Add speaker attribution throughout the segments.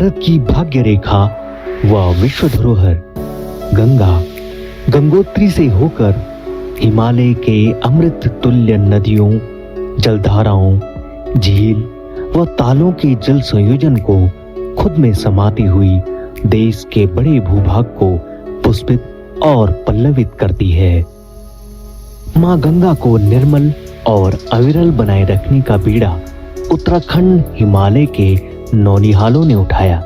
Speaker 1: भारत की भाग्य रेखा व विश्व धरोहर गंगा गंगोत्री से होकर हिमालय के अमृत तुल्य नदियों, जलधाराओं, झील व तालों के जल संयोजन को खुद में समाती हुई देश के बड़े भूभाग को पुष्पित और पल्लवित करती है। मां गंगा को निर्मल और अविरल बनाए रखने का बीड़ा उत्तराखंड हिमालय के नौनिहालों ने उठाया।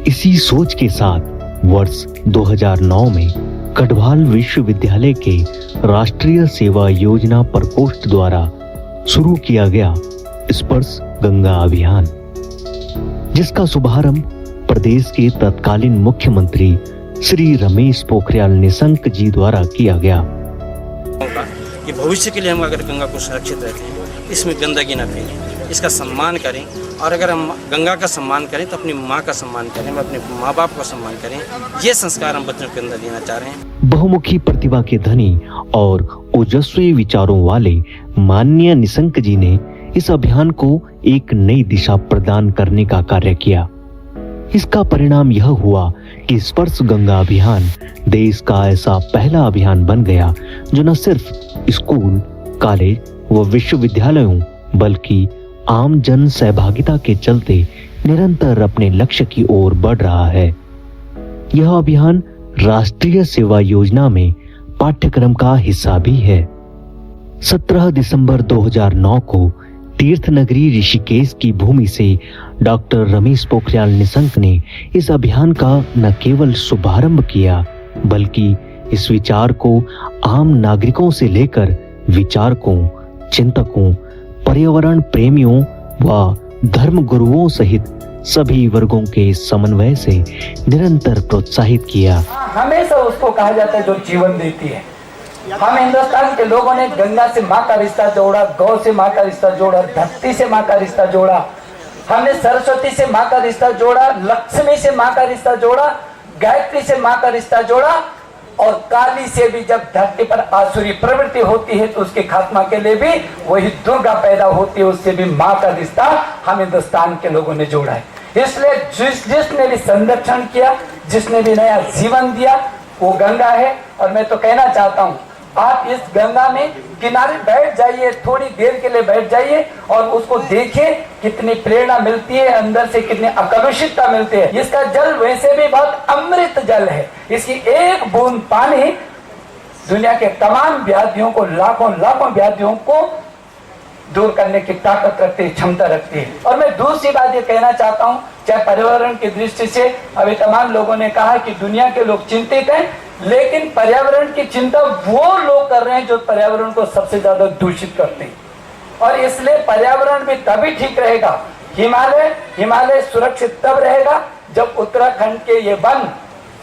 Speaker 1: इसी सोच के साथ वर्ष 2009 में गढ़वाल विश्वविद्यालय के राष्ट्रीय सेवा योजना प्रकोष्ठ द्वारा शुरू किया गया स्पर्श गंगा अभियान, जिसका शुभारंभ प्रदेश के तत्कालीन मुख्यमंत्री श्री रमेश पोखरियाल निशंक जी द्वारा किया गया।
Speaker 2: कि भविष्य के लिए हम अगर गंगा को सुरक्षित रखें, इसमें गंदगी न फैले, इसका सम्मान करें, और अगर हम गंगा का सम्मान करें तो अपनी माँ का सम्मान करें, अपने माँ बाप का सम्मान करें। ये संस्कार हम बच्चों के अंदर देना चाह रहे हैं।
Speaker 1: बहुमुखी प्रतिभा के धनी और ओजस्वी विचारों वाले माननीय निशंक जी ने इस अभियान को एक नई दिशा प्रदान करने का कार्य किया। इसका परिणाम यह हुआ कि स्पर्श गंगा अभियान देश का ऐसा पहला अभियान बन गया जो न सिर्फ स्कूल, कॉलेज व विश्वविद्यालयों बल्कि आम जन सहभागिता के चलते निरंतर अपने लक्ष्य की ओर बढ़ रहा है। यह अभियान राष्ट्रीय सेवा योजना में पाठ्यक्रम का हिस्सा भी है। 17 दिसंबर 2009 को तीर्थ नगरी ऋषिकेश की भूमि से डॉक्टर रमेश पोखरियाल निशंक ने इस अभियान का न केवल शुभारंभ किया बल्कि इस विचार को आम नागरिकों से लेकर विचारकों, चिंतकों, पर्यावरण प्रेमियों व धर्म गुरुओं सहित सभी वर्गों के समन्वय से निरंतर प्रोत्साहित किया।
Speaker 3: हमेशा उसको कहा जाता है जो जीवन देती है। हम हिंदुस्तान के लोगों ने गंगा से माँ का रिश्ता जोड़ा, गौ से माँ का रिश्ता जोड़ा, धरती से माँ का रिश्ता जोड़ा, हमने सरस्वती से माँ का रिश्ता जोड़ा, लक्ष्मी से माँ का रिश्ता जोड़ा, गायत्री से माँ का रिश्ता जोड़ा, और काली से भी जब धरती पर आसुरी प्रवृत्ति होती है तो उसके खात्मा के लिए भी वही दुर्गा पैदा होती है, उससे भी माँ का रिश्ता हम हिंदुस्तान के लोगों ने जोड़ा है। इसलिए जिसने भी संरक्षण किया, जिसने भी नया जीवन दिया, वो गंगा है। और मैं तो कहना चाहता हूँ, आप इस गंगा में किनारे बैठ जाइए, थोड़ी देर के लिए बैठ जाइए और उसको देखिए कितनी प्रेरणा मिलती है, अंदर से कितनी आकर्षितता मिलती है। इसका जल वैसे भी बहुत अमृत जल है। इसकी एक बूंद पानी दुनिया के तमाम व्याधियों को, लाखों लाखों व्याधियों को दूर करने की ताकत रखती है, क्षमता रखती है। और मैं दूसरी बात ये कहना चाहता हूँ, चाहे पर्यावरण की दृष्टि से अभी तमाम लोगों ने कहा कि दुनिया के लोग चिंतित हैं, लेकिन पर्यावरण की चिंता वो लोग कर रहे हैं जो पर्यावरण को सबसे ज्यादा दूषित करते हैं। और इसलिए पर्यावरण भी तभी ठीक रहेगा, हिमालय सुरक्षित तब रहेगा जब उत्तराखंड के ये वन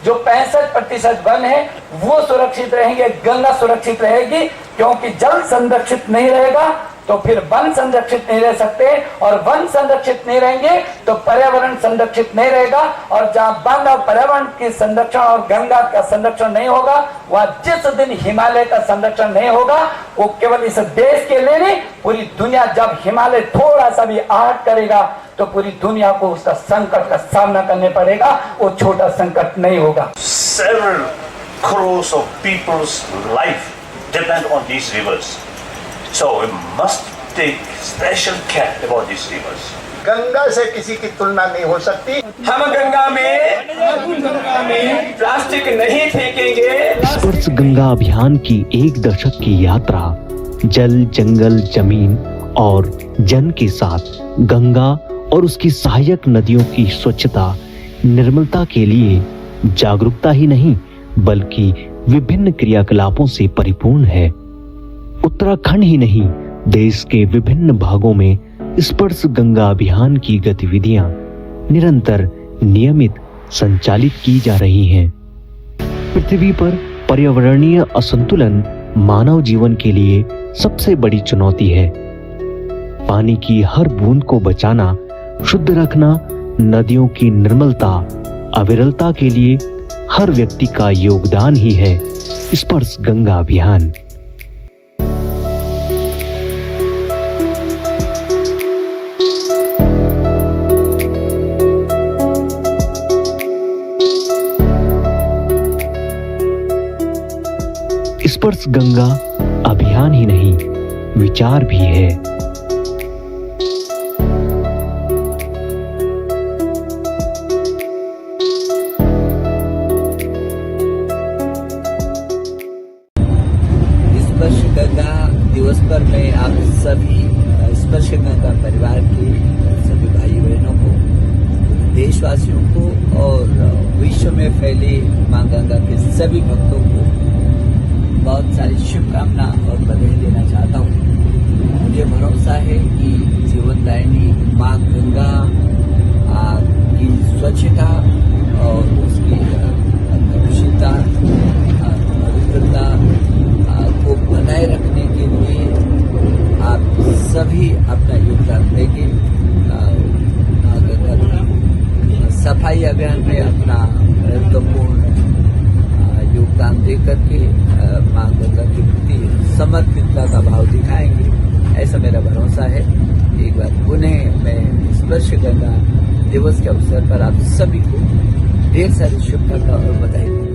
Speaker 3: जो 65% वन है वो सुरक्षित रहेंगे, गंगा सुरक्षित रहेगी। क्योंकि जल संरक्षित नहीं रहेगा तो फिर वन संरक्षित नहीं रह सकते, और वन संरक्षित नहीं रहेंगे तो पर्यावरण संरक्षित नहीं रहेगा। और जहाँ वन और पर्यावरण की संरक्षण और गंगा का संरक्षण नहीं होगा, वहाँ जिस दिन हिमालय का संरक्षण नहीं होगा, वो केवल इस देश के लिए नहीं, पूरी दुनिया, जब हिमालय थोड़ा सा भी आहट करेगा तो पूरी दुनिया को उसका संकट का सामना करने पड़ेगा। वो छोटा संकट नहीं होगा।
Speaker 4: Several crores of people's life depend on these rivers. So we must take special care about these rivers.
Speaker 5: Ganga से किसी की तुलना नहीं हो सकती।
Speaker 3: हम गंगा में प्लास्टिक नहीं फेंकेंगे।
Speaker 1: स्पर्श गंगा अभियान की एक दशक की यात्रा जल, जंगल, जमीन और जन के साथ गंगा और उसकी सहायक नदियों की स्वच्छता, निर्मलता के लिए जागरूकता ही नहीं बल्कि विभिन्न क्रियाकलापों से परिपूर्ण है। उत्तराखंड ही नहीं, देश के विभिन्न भागों में स्पर्श गंगा अभियान की गतिविधियां निरंतर नियमित संचालित की जा रही हैं। पृथ्वी पर पर्यावरणीय असंतुलन मानव जीवन के लिए सबसे बड़ी चुनौती है। पानी की हर बूंद को बचाना, शुद्ध रखना, नदियों की निर्मलता, अविरलता के लिए हर व्यक्ति का योगदान ही है स्पर्श गंगा अभियान। स्पर्श गंगा अभियान ही नहीं, विचार भी है।
Speaker 6: स्पर्श गंगा दिवस पर मैं आप सभी स्पर्श गंगा परिवार के सभी भाई बहनों को, देशवासियों को और विश्व में फैले मां गंगा के सभी भक्तों को बहुत सारी शुभकामना और बधाई देना चाहता हूँ। मुझे भरोसा है कि जीवनदायिनी मां गंगा की स्वच्छता और उसकी शुद्धता, पवित्रता को बनाए रखने के लिए आप सभी अपना योगदान देंगे। सफाई अभियान में अपना महत्वपूर्ण योगदान देकर के मां गंगा के प्रति समर्पितता का भाव दिखाएंगे, ऐसा मेरा भरोसा है। एक बार पुनः मैं स्पर्श गंगा दिवस के अवसर पर आप सभी को ढेर सारी शुभकामनाएं और बधाई देता हूं।